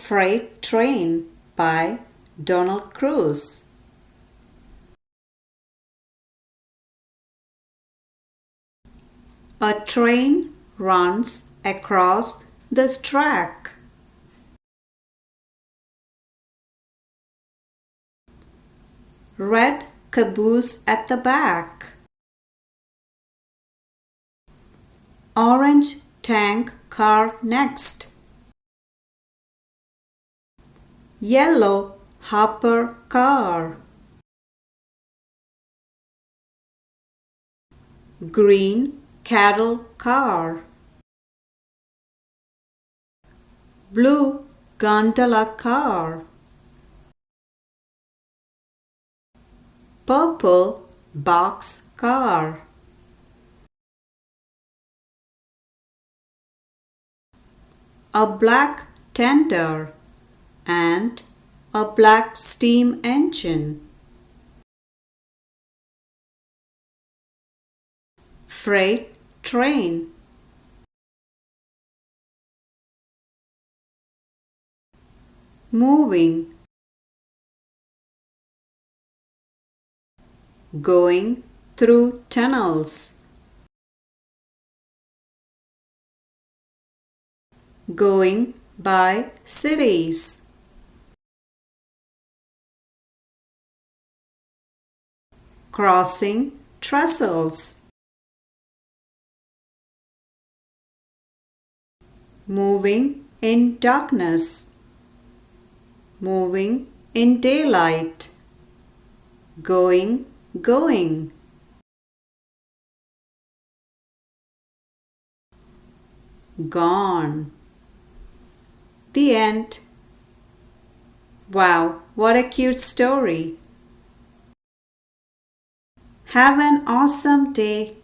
Freight Train by Donald Cruz. A train runs across this track. Red caboose at the back. Orange tank car next. Yellow hopper car. Green cattle car. Blue gondola car. Purple box car. A black tender and a black steam engine. Freight train. Moving. Going through tunnels. Going by cities. Crossing trestles. Moving in darkness. Moving in daylight. Going. Gone. The end. Wow, what a cute story. Have an awesome day.